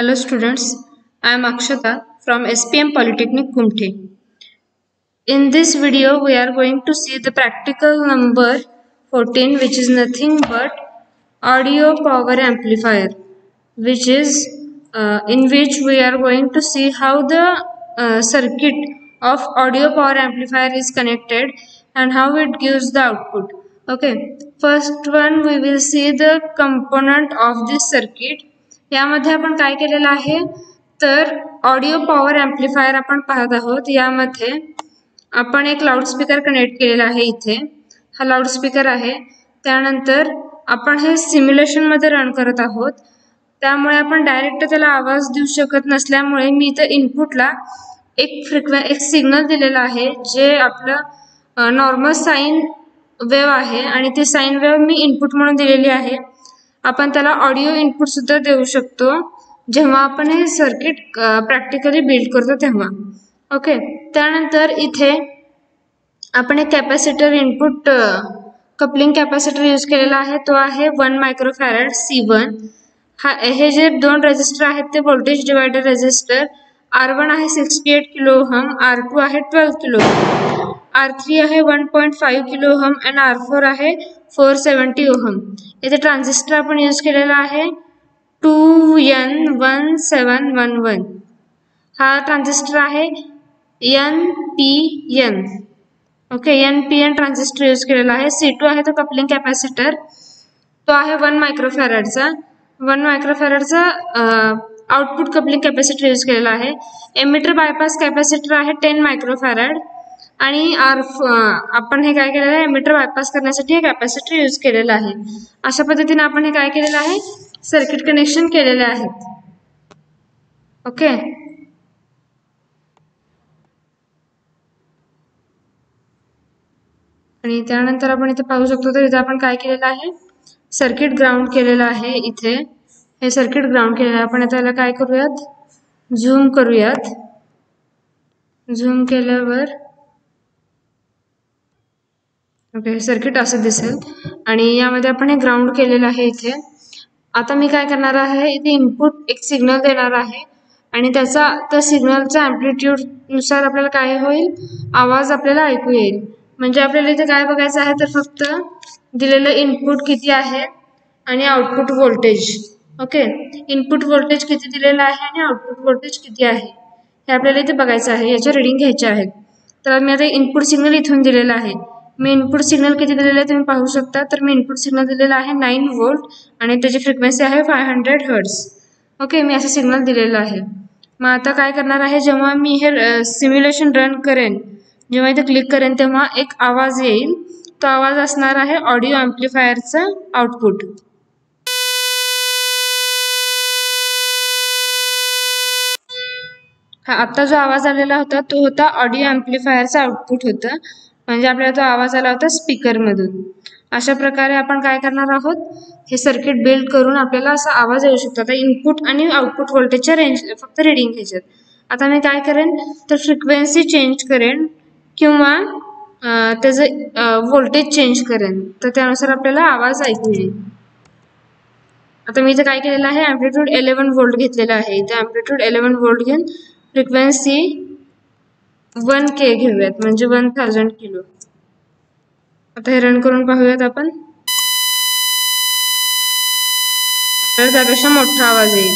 Hello students, I am Akshata from SPM Polytechnic Kumte. In this video we are going to see the practical number 14, which is nothing but audio power amplifier, which is in which we are going to see how the circuit of audio power amplifier is connected and how it gives the output. Okay, first one we will see the component of this circuit. यामध्ये आपण काय केलेलं आहे तर audio power amplifier आपण पाहत आहोत. यामध्ये आपण एक लाऊडस्पीकर कनेक्ट केलेला आहे. इथे हा लाऊडस्पीकर आहे. त्यानंतर आपण हे सिम्युलेशन मध्ये रन करत आहोत. त्यामुळे आपण डायरेक्ट त्याला आवाज देऊ शकत नसल्यामुळे मी इथे इनपुटला एक सिग्नल दिलेला आहे जे आपलं नॉर्मल साइन वेव्ह आहे आणि ती साइन वेव्ह मी इनपुट म्हणून दिलेली आहे. आपण त्याला ऑडिओ इनपुट सुद्धा देऊ शकतो जेव्हा आपण हे सर्किट प्रॅक्टिकली बिल्ड करतो तेव्हा. ओके, त्यानंतर इथे आपण एक capacitor input coupling capacitor use केलेला आहे. तो आहे 1 मायक्रोफॅरड C1. हे जे दोन रेजिस्टर आहेत ते व्होल्टेज डिवायडर रेजिस्टर. R1 आहे 68 किलो ओहम, R2 आहे 12 किलो ओहम, R3 आहे 1.5 किलो ओहम आणि R4 आहे 470 ओहम. इथे ट्रान्झिस्टर आपण यूज केलेला आहे 2N1711. हा ट्रान्झिस्टर आहे NPN. Okay, NPN transistor use केलेला आहे. C2 आहे तो कपलिंग कॅपॅसिटर, तो आहे 1 मायक्रोफॅरडचा. 1 मायक्रोफॅरडचा आउटपुट कपलिंग कॅपॅसिटर यूज केलेला आहे. एमिटर बायपास कॅपॅसिटर आहे 10 मायक्रोफॅरड आणि आपण हे काय केलेलं आहे एमिटर बायपास करण्यासाठी हे कॅपॅसिटर यूज केलेलं आहे. अशा पद्धतीने आपण हे काय केलेलं आहे सर्किट कनेक्शन केलेले आहेत. ओके, आणि त्यानंतर आपण इथे पाहू शकतो तर इथे आपण काय केलेलं आहे सर्किट ग्राउंड केलेलं आहे. इथे हे सर्किट ग्राउंड केलेलं आहे. आपण याला काय करूयात झूम करूयात. झूम केल्यावर ओके सर्किट असं दिसेल आणि यामध्ये आपण हे ग्राउंड केलेलं आहे. इथे आता मी काय करणार आहे इथे इनपुट एक सिग्नल देणार आहे आणि त्या सिग्नलच्या एम्प्लिट्यूड नुसार आपल्याला काय होईल आवाज आपल्याला ऐकू येईल. म्हणजे आपल्याला इथे काय बघायचं आहे तर फक्त दिलेलं इनपुट किती आहे आणि output voltage. Okay, input voltage किती दिलेलं आहे आणि आउटपुट व्होल्टेज किती आहे हे आपल्याला इथे बघायचं आहे. याच्या रीडिंग घ्यायचे आहेत. तर मी आता इनपुट सिग्नल इथून दिलेला आहे. मी इनपुट सिग्नल किती दिलेलं आहे तुम्ही पाहू शकता. तर मी इनपुट सिग्नल दिलेला आहे 9 व्होल्ट आणि त्याची फ्रिक्वेन्सी आहे 500 हर्ट्ज. ओके, मी असं सिग्नल दिलेलं आहे. मग आता काय करणार आहे जेव्हा मी हे सिम्युलेशन रन करेन जेव्हा इथे क्लिक करेन तेव्हा एक आवाज येईल. तो आवाज असणार आहे ऑडिओ एम्प्लिफायरचा आउटपुट. हा आता जो आवाज आलेला होता तो होता ऑडिओ एम्प्लिफायरचा आउटपुट होता. म्हणजे आपल्याला तो आवाज आला होता स्पीकर मधून. अशा प्रकारे आपण काय करणार आहोत हे सर्किट बिल्ड करून आपल्याला असा आवाज येऊ शकतो. आता इनपुट आणि आउटपुट व्होल्टेजच्या रेंज फक्त रीडिंग घ्यायच्यात. आता मी काय करेन तर फ्रिक्वेन्सी चेंज करेन किंवा त्याचं व्होल्टेज चेंज करेन तर त्यानुसार आपल्याला आवाज ऐकू येईल. आता मी इथे काय केलेलं आहे एम्प्लिट्यूड 11 व्होल्ट घेतलेला आहे. इथे एम्प्लिट्यूड 11 व्होल्ट घेऊन फ्रिक्वेन्सी 1K घेऊयात म्हणजे 1000 किलो. आता हे रन करून पाहूयात आपण. त्यापेक्षा मोठा आवाज येईल.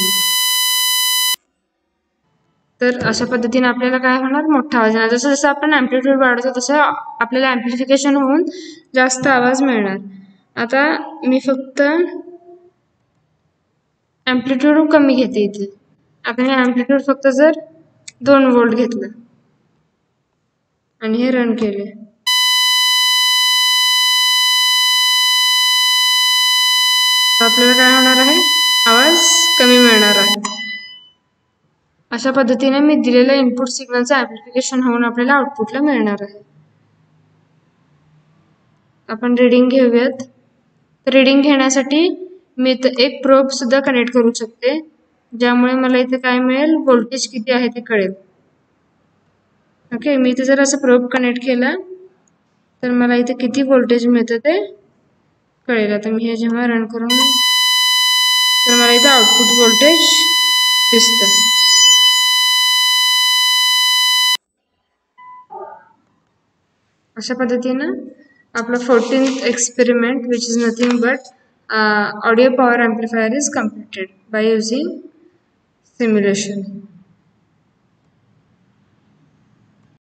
तर अशा पद्धतीने आपल्याला काय होणार मोठा आवाज येणार. जसं जसं आपण एम्प्लिट्यूड वाढवतो तसं आपल्याला एम्प्लिफिकेशन होऊन जास्त आवाज मिळणार. आता मी फक्त एम्प्लिट्यूड कमी घेते इथे. आता हे एम्प्लिट्यूड फक्त जर 2 व्होल्ट घेतलं आणि हे रन केले आपल्याला काय होणार आहे आवाज कमी मिळणार आहे. अशा पद्धतीने मी दिलेल्या इनपुट सिग्नलचं एम्प्लिफिकेशन होऊन आपल्याला आउटपुटला मिळणार आहे. आपण रीडिंग घेऊयात. रीडिंग घेण्यासाठी मी इथं एक प्रोब सुद्धा कनेक्ट करू शकते ज्यामुळे मला इथे काय मिळेल व्होल्टेज किती आहे ते कळेल. ओके, मी इथे जर असं प्रोब कनेक्ट केला तर मला इथे किती व्होल्टेज मिळतं ते कळेल. आता मी हे जेव्हा रन करून तर मला इथे आउटपुट व्होल्टेज दिसतं. अशा पद्धतीनं आपला 14th experiment, which is nothing but audio power amplifier, is completed by using simulation.